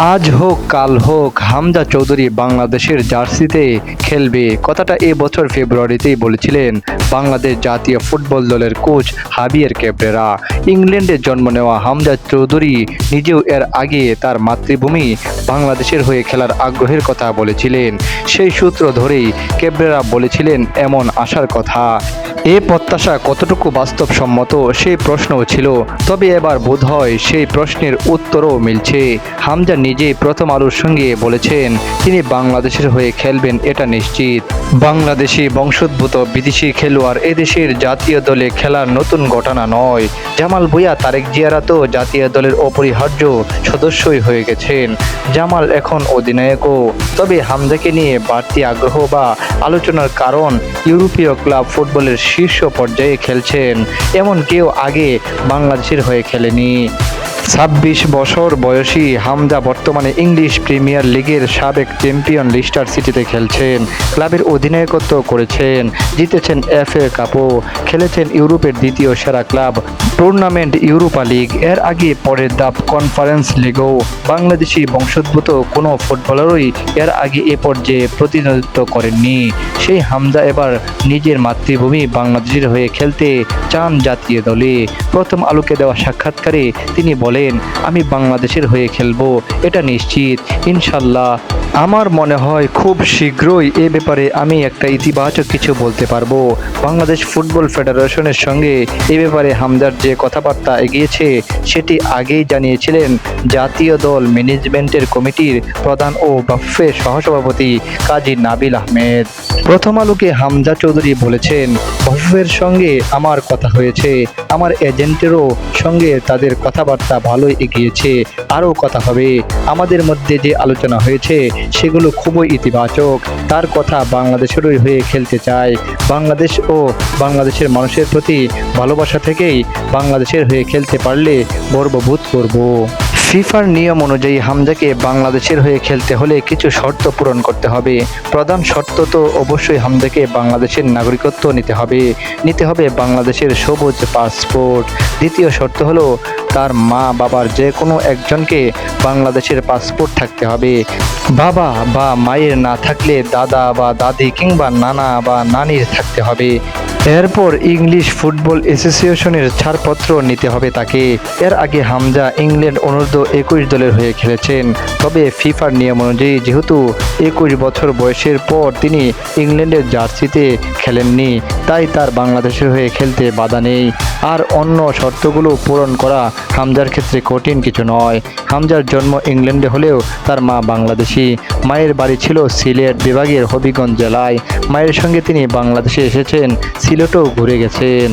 আজ হোক কাল হোক হামজা চৌধুরী বাংলাদেশের জার্সিতে খেলবে, কথাটা এবছর ফেব্রুয়ারিতেই বলেছিলেন বাংলাদেশ জাতীয় ফুটবল দলের কোচ হাবিয়ার ক্যাবরেরা। ইংল্যান্ডে জন্ম নেওয়া হামজা চৌধুরী নিজেও এর আগে তার মাতৃভূমি বাংলাদেশের হয়ে খেলার আগ্রহের কথা বলেছিলেন। সেই সূত্র ধরেই ক্যাবরেরা বলেছিলেন এমন আশার কথা। এ প্রত্যাশা কতটুকু বাস্তবসম্মত সেই প্রশ্নও ছিল, তবে এবার বোধহয় সেই প্রশ্নের উত্তরও মিলছে। হামজা নিজেই প্রথম আলোর সঙ্গে বলেছেন তিনি বাংলাদেশের হয়ে খেলবেন, এটা নিশ্চিত। বাংলাদেশি বংশোদ্ভূত বিদেশি খেলোয়াড় এদেশের জাতীয় দলে খেলার নতুন ঘটনা নয়। জামাল ভুঁইয়া, তারেক জিয়ারা তো জাতীয় দলের অপরিহার্য সদস্যই হয়ে গেছেন। জামাল এখন অধিনায়কও। তবে হামজাকে নিয়ে বাড়তি আগ্রহ বা আলোচনার কারণ ইউরোপীয় ক্লাব ফুটবলের শীর্ষ পর্যায়ে খেলছেন এমন কেউ আগে বাংলাদেশের হয়ে খেলেনি। ২৬ বছর বয়সী হামজা বর্তমানে ইংলিশ প্রিমিয়ার লিগের সাবেক চ্যাম্পিয়ন লিস্টার সিটিতে খেলছেন। ক্লাবের অধিনায়কত্ব করেছেন, জিতেছেন এফএ কাপও, খেলেছেন ইউরোপের দ্বিতীয় সেরা ক্লাব টুর্নামেন্ট ইউরোপা লিগ। এর আগে পরের ধাপ কনফারেন্স লিগও। বাংলাদেশি বংশোদ্ভূত কোনো ফুটবলারই এর আগে এ পর্যায়ে প্রতিনিধিত্ব করেননি। সেই হামজা এবার নিজের মাতৃভূমি বাংলাদেশের হয়ে খেলতে চান জাতীয় দলে। প্রথম আলোকে দেওয়া সাক্ষাৎকারে তিনি বলেন, আমি বাংলাদেশের হয়ে খেলবো, এটা নিশ্চিত ইনশাল্লাহ। আমার মনে হয় খুব শীঘ্রই এ ব্যাপারে আমি একটা ইতিবাচক কিছু বলতে পারবো। বাংলাদেশ ফুটবল ফেডারেশনের সঙ্গে এ ব্যাপারে হামজার যে কথাবার্তা এগিয়েছে সেটি আগেই জানিয়েছিলেন জাতীয় দল ম্যানেজমেন্টের কমিটির প্রধান ও বাফুফের সহসভাপতি কাজী নাবিল আহমেদ। প্রথম আলোকে হামজা চৌধুরী বলেছেন, বাফুফের সঙ্গে আমার কথা হয়েছে, আমার এজেন্টেরও সঙ্গে তাদের কথাবার্তা ভালোই এগিয়েছে, আরও কথা হবে। আমাদের মধ্যে যে আলোচনা হয়েছে সেগুলো খুবই ইতিবাচক। তার কথা বাংলাদেশেরই হয়ে খেলতে চায়। বাংলাদেশ ও বাংলাদেশের মানুষের প্রতি ভালোবাসা থেকেই বাংলাদেশের হয়ে খেলতে পারলে গর্ববোধ করব। ফিফার নিয়ম অনুযায়ী হামজাকে বাংলাদেশের হয়ে খেলতে হলে কিছু শর্ত পূরণ করতে হবে। প্রধান শর্ত তো অবশ্যই হামজাকে বাংলাদেশের নাগরিকত্ব নিতে হবে বাংলাদেশের সবুজ পাসপোর্ট। দ্বিতীয় শর্ত হলো তার মা বাবার যে কোনো একজনকে বাংলাদেশের পাসপোর্ট থাকতে হবে। বাবা বা মায়ের না থাকলে দাদা বা দাদি কিংবা নানা বা নানির থাকতে হবে। এরপর ইংলিশ ফুটবল অ্যাসোসিয়েশনের ছাড়পত্র নিতে হবে তাকে। এর আগে হামজা ইংল্যান্ড অনূর্ধ্ব ২১ দলের হয়ে খেলেছেন। তবে ফিফার নিয়ম অনুযায়ী যেহেতু ২১ বছর বয়সের পর তিনি ইংল্যান্ডের জার্সিতে খেলেননি, তাই তার বাংলাদেশের হয়ে খেলতে বাধা নেই। আর অন্য শর্তগুলো পূরণ করা হামজার ক্ষেত্রে কঠিন কিছু নয়। হামজার জন্ম ইংল্যান্ডে হলেও তার মা বাংলাদেশি। মায়ের বাড়ি ছিল সিলেট বিভাগের হবিগঞ্জ জেলায়। মায়ের সঙ্গে তিনি বাংলাদেশে এসেছেন, সিলেটও ঘুরে গেছেন।